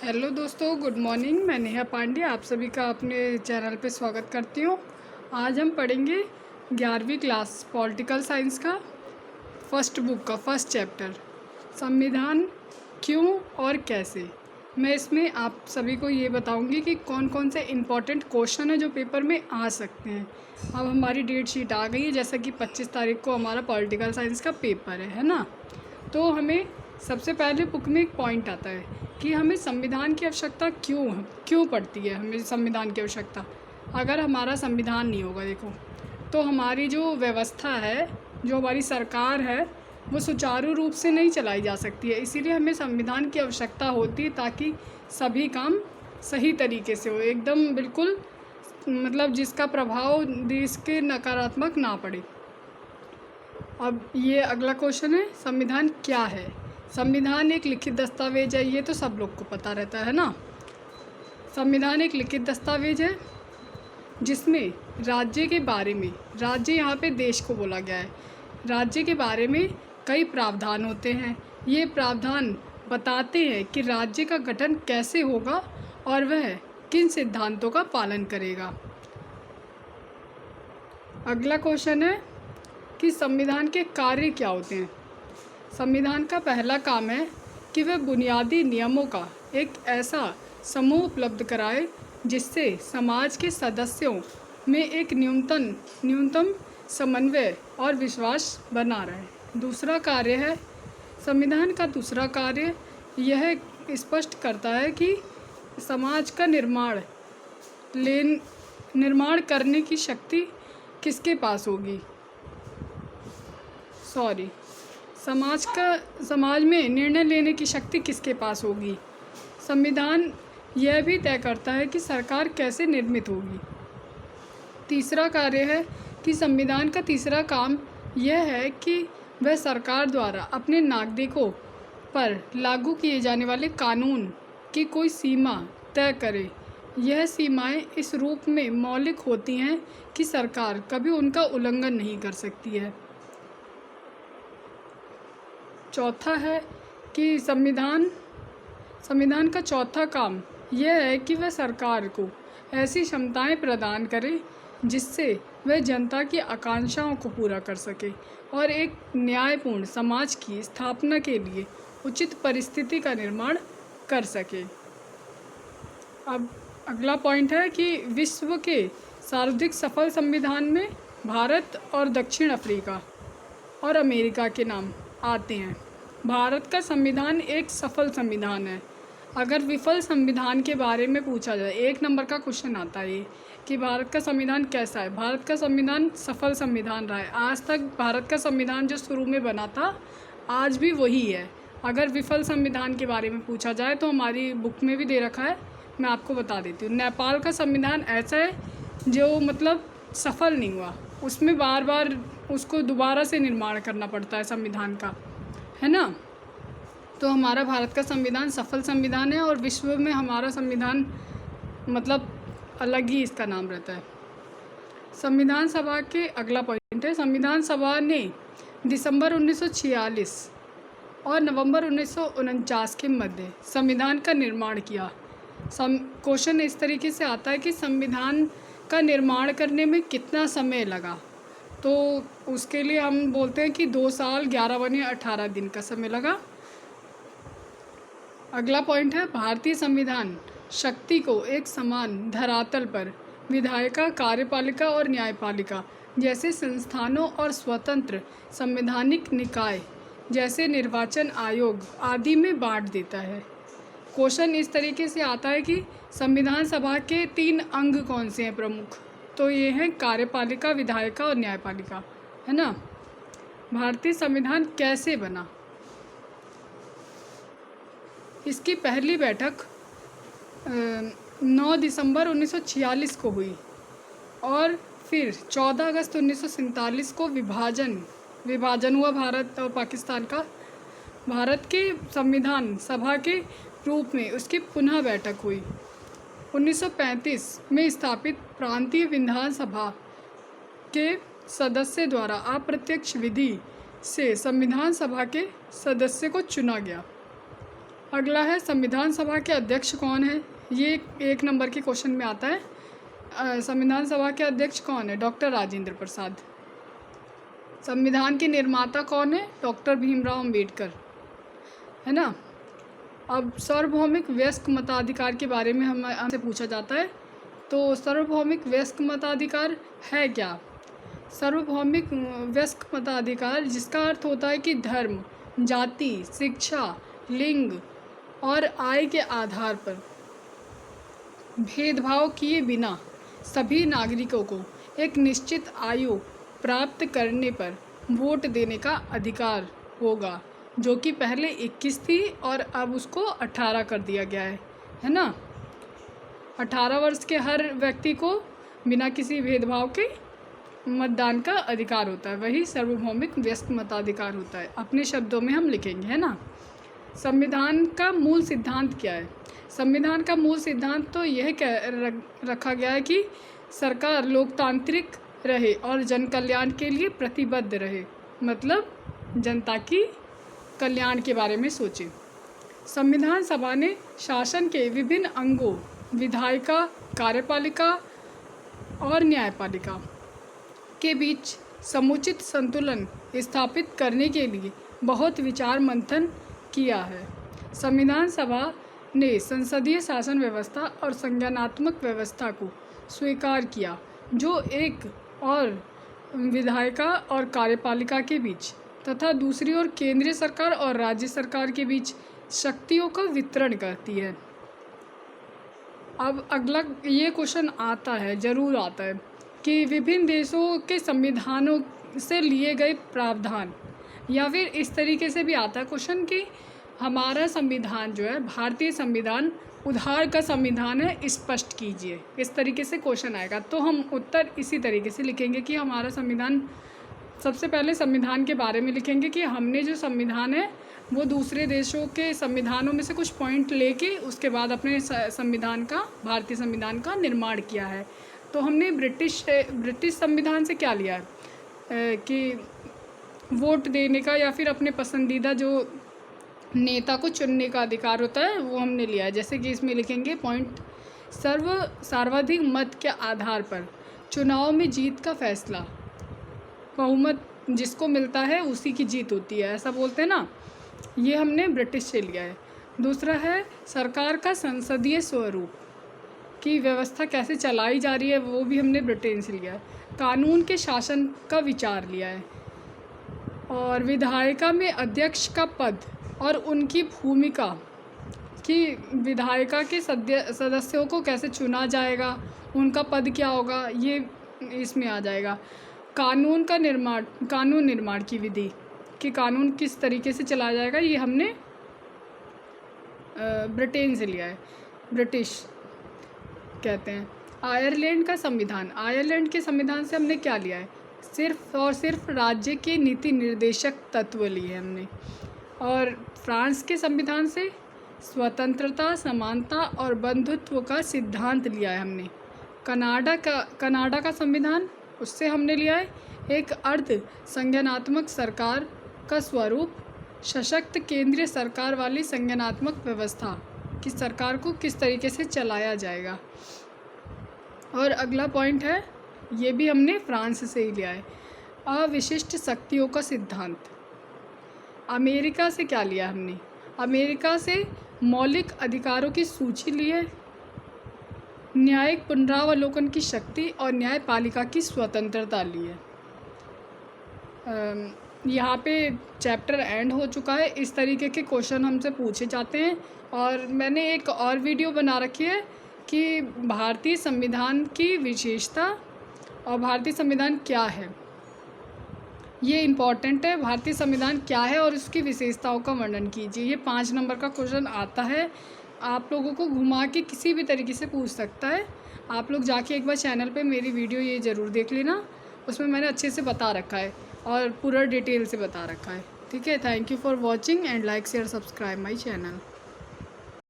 Hello दोस्तों, good morning. मैं नेहा पांडे आप सभी का अपने चैनल पे स्वागत करती हूँ। आज हम पढ़ेंगे 11वीं क्लास पॉलिटिकल साइंस का फर्स्ट बुक का फर्स्ट चैप्टर, संविधान क्यों और कैसे। मैं इसमें आप सभी को ये बताऊंगी कि कौन कौन से इम्पॉर्टेंट क्वेश्चन है जो पेपर में आ सकते हैं। अब हमारी डेट शीट आ गई है, जैसा कि 25 तारीख को हमारा पॉलिटिकल साइंस का पेपर है ना। तो हमें सबसे पहले बुक में एक पॉइंट आता है कि हमें संविधान की आवश्यकता क्यों पड़ती है। हमें संविधान की आवश्यकता, अगर हमारा संविधान नहीं होगा देखो, तो हमारी जो व्यवस्था है, जो हमारी सरकार है, वो सुचारू रूप से नहीं चलाई जा सकती है। इसीलिए हमें संविधान की आवश्यकता होती है ताकि सभी काम सही तरीके से हो, एकदम बिल्कुल, मतलब जिसका प्रभाव देश के नकारात्मक ना पड़े। अब ये अगला क्वेश्चन है, संविधान क्या है। संविधान एक लिखित दस्तावेज है, ये तो सब लोग को पता रहता है ना। संविधान एक लिखित दस्तावेज है जिसमें राज्य के बारे में, राज्य यहाँ पे देश को बोला गया है, राज्य के बारे में कई प्रावधान होते हैं। ये प्रावधान बताते हैं कि राज्य का गठन कैसे होगा और वह किन सिद्धांतों का पालन करेगा। अगला क्वेश्चन है कि संविधान के कार्य क्या होते हैं। संविधान का पहला काम है कि वह बुनियादी नियमों का एक ऐसा समूह उपलब्ध कराए जिससे समाज के सदस्यों में एक न्यूनतम समन्वय और विश्वास बना रहे। दूसरा कार्य है, संविधान का दूसरा कार्य यह स्पष्ट करता है कि समाज का निर्माण करने की शक्ति किसके पास होगी। समाज में निर्णय लेने की शक्ति किसके पास होगी। संविधान यह भी तय करता है कि सरकार कैसे निर्मित होगी। तीसरा कार्य है कि संविधान का तीसरा काम यह है कि वह सरकार द्वारा अपने नागरिकों पर लागू किए जाने वाले कानून की कोई सीमा तय करे। यह सीमाएं इस रूप में मौलिक होती हैं कि सरकार कभी उनका उल्लंघन नहीं कर सकती है। चौथा है कि संविधान का चौथा काम यह है कि वह सरकार को ऐसी क्षमताएं प्रदान करे जिससे वह जनता की आकांक्षाओं को पूरा कर सके और एक न्यायपूर्ण समाज की स्थापना के लिए उचित परिस्थिति का निर्माण कर सके। अब अगला पॉइंट है कि विश्व के सर्वाधिक सफल संविधान में भारत और दक्षिण अफ्रीका और अमेरिका के नाम आते हैं। भारत का संविधान एक सफल संविधान है। अगर विफल संविधान के बारे में पूछा जाए, 1 नंबर का क्वेश्चन आता है ये कि भारत का संविधान कैसा है। भारत का संविधान सफल संविधान रहा है। आज तक भारत का संविधान जो शुरू में बना था आज भी वही है। अगर विफल संविधान के बारे में पूछा जाए तो हमारी बुक में भी दे रखा है, मैं आपको बता देती हूँ। नेपाल का संविधान ऐसा है जो मतलब सफल नहीं हुआ, उसमें बार बार उसको दोबारा से निर्माण करना पड़ता है संविधान का, है ना। तो हमारा भारत का संविधान सफल संविधान है और विश्व में हमारा संविधान मतलब अलग ही इसका नाम रहता है। संविधान सभा के अगला पॉइंट है, संविधान सभा ने दिसंबर 1946 और नवंबर 1949 के मध्य संविधान का निर्माण किया। क्वेश्चन इस तरीके से आता है कि संविधान का निर्माण करने में कितना समय लगा, तो उसके लिए हम बोलते हैं कि 2 साल 11 महीने 18 दिन का समय लगा। अगला पॉइंट है, भारतीय संविधान शक्ति को एक समान धरातल पर विधायिका, कार्यपालिका और न्यायपालिका जैसे संस्थानों और स्वतंत्र संवैधानिक निकाय जैसे निर्वाचन आयोग आदि में बांट देता है। क्वेश्चन इस तरीके से आता है कि संविधान सभा के 3 अंग कौन से हैं प्रमुख, तो ये हैं कार्यपालिका, विधायिका और न्यायपालिका, है ना। भारतीय संविधान कैसे बना। इसकी पहली बैठक 9 दिसंबर 1946 को हुई और फिर 14 अगस्त 1947 को विभाजन हुआ भारत और पाकिस्तान का। भारत के संविधान सभा के रूप में उसकी पुनः बैठक हुई। 1935 में स्थापित प्रांतीय विधान सभा के सदस्य द्वारा अप्रत्यक्ष विधि से संविधान सभा के सदस्य को चुना गया। अगला है संविधान सभा के अध्यक्ष कौन है। ये 1 नंबर के क्वेश्चन में आता है। संविधान सभा के अध्यक्ष कौन है? डॉक्टर राजेंद्र प्रसाद। संविधान के निर्माता कौन है? डॉक्टर भीमराव अंबेडकर, है ना। अब सार्वभौमिक वयस्क मताधिकार के बारे में हमसे पूछा जाता है। तो सार्वभौमिक वयस्क मताधिकार है क्या? सार्वभौमिक वयस्क मताधिकार जिसका अर्थ होता है कि धर्म, जाति, शिक्षा, लिंग और आय के आधार पर भेदभाव किए बिना सभी नागरिकों को एक निश्चित आयु प्राप्त करने पर वोट देने का अधिकार होगा, जो कि पहले 21 थी और अब उसको 18 कर दिया गया है ना। 18 वर्ष के हर व्यक्ति को बिना किसी भेदभाव के मतदान का अधिकार होता है, वही सार्वभौमिक वयस्क मताधिकार होता है। अपने शब्दों में हम लिखेंगे, है ना। संविधान का मूल सिद्धांत क्या है? संविधान का मूल सिद्धांत तो यह रखा गया है कि सरकार लोकतांत्रिक रहे और जन कल्याण के लिए प्रतिबद्ध रहे, मतलब जनता की कल्याण के बारे में सोचे। संविधान सभा ने शासन के विभिन्न अंगों, विधायिका, कार्यपालिका और न्यायपालिका के बीच समुचित संतुलन स्थापित करने के लिए बहुत विचार मंथन किया है। संविधान सभा ने संसदीय शासन व्यवस्था और संज्ञानात्मक व्यवस्था को स्वीकार किया, जो एक और विधायिका और कार्यपालिका के बीच तथा दूसरी ओर केंद्रीय सरकार और राज्य सरकार के बीच शक्तियों का वितरण करती है। अब अगला ये क्वेश्चन आता है, ज़रूर आता है, कि विभिन्न देशों के संविधानों से लिए गए प्रावधान, या फिर इस तरीके से भी आता है क्वेश्चन कि हमारा संविधान जो है, भारतीय संविधान उधार का संविधान है, स्पष्ट कीजिए। इस तरीके से क्वेश्चन आएगा तो हम उत्तर इसी तरीके से लिखेंगे कि हमारा संविधान, सबसे पहले संविधान के बारे में लिखेंगे कि हमने जो संविधान है वो दूसरे देशों के संविधानों में से कुछ पॉइंट लेके उसके बाद अपने संविधान का, भारतीय संविधान का निर्माण किया है। तो हमने ब्रिटिश संविधान से क्या लिया है कि वोट देने का या फिर अपने पसंदीदा जो नेता को चुनने का अधिकार होता है वो हमने लिया है। जैसे कि इसमें लिखेंगे पॉइंट, सर्वाधिक मत के आधार पर चुनाव में जीत का फैसला, बहुमत जिसको मिलता है उसी की जीत होती है, ऐसा बोलते हैं ना। ये हमने ब्रिटिश से लिया है। दूसरा है सरकार का संसदीय स्वरूप की व्यवस्था कैसे चलाई जा रही है, वो भी हमने ब्रिटेन से लिया है। कानून के शासन का विचार लिया है। और विधायिका में अध्यक्ष का पद और उनकी भूमिका कि विधायिका के सदस्यों को कैसे चुना जाएगा, उनका पद क्या होगा, ये इसमें आ जाएगा। कानून निर्माण की विधि कि कानून किस तरीके से चलाया जाएगा, ये हमने ब्रिटेन से लिया है, ब्रिटिश कहते हैं। आयरलैंड का संविधान, आयरलैंड के संविधान से हमने क्या लिया है? सिर्फ और सिर्फ राज्य के नीति निर्देशक तत्व लिए हमने। और फ्रांस के संविधान से स्वतंत्रता, समानता और बंधुत्व का सिद्धांत लिया है हमने। कनाडा का संविधान, उससे हमने लिया है एक अर्ध संज्ञानात्मक सरकार का स्वरूप, सशक्त केंद्रीय सरकार वाली संज्ञानात्मक व्यवस्था कि सरकार को किस तरीके से चलाया जाएगा। और अगला पॉइंट है, ये भी हमने फ्रांस से ही लिया है, अविशिष्ट शक्तियों का सिद्धांत। अमेरिका से क्या लिया हमने? अमेरिका से मौलिक अधिकारों की सूची ली है, न्यायिक पुनरावलोकन की शक्ति और न्यायपालिका की स्वतंत्रता ली है। यहाँ पे चैप्टर एंड हो चुका है। इस तरीके के क्वेश्चन हमसे पूछे जाते हैं। और मैंने एक और वीडियो बना रखी है कि भारतीय संविधान की विशेषता और भारतीय संविधान क्या है, ये इम्पॉर्टेंट है। भारतीय संविधान क्या है और इसकी विशेषताओं का वर्णन कीजिए। ये 5 नंबर का क्वेश्चन आता है, आप लोगों को घुमा के किसी भी तरीके से पूछ सकता है। आप लोग जाके एक बार चैनल पे मेरी वीडियो ये ज़रूर देख लेना, उसमें मैंने अच्छे से बता रखा है और पूरा डिटेल से बता रखा है। ठीक है, thank you for watching and like share subscribe my channel.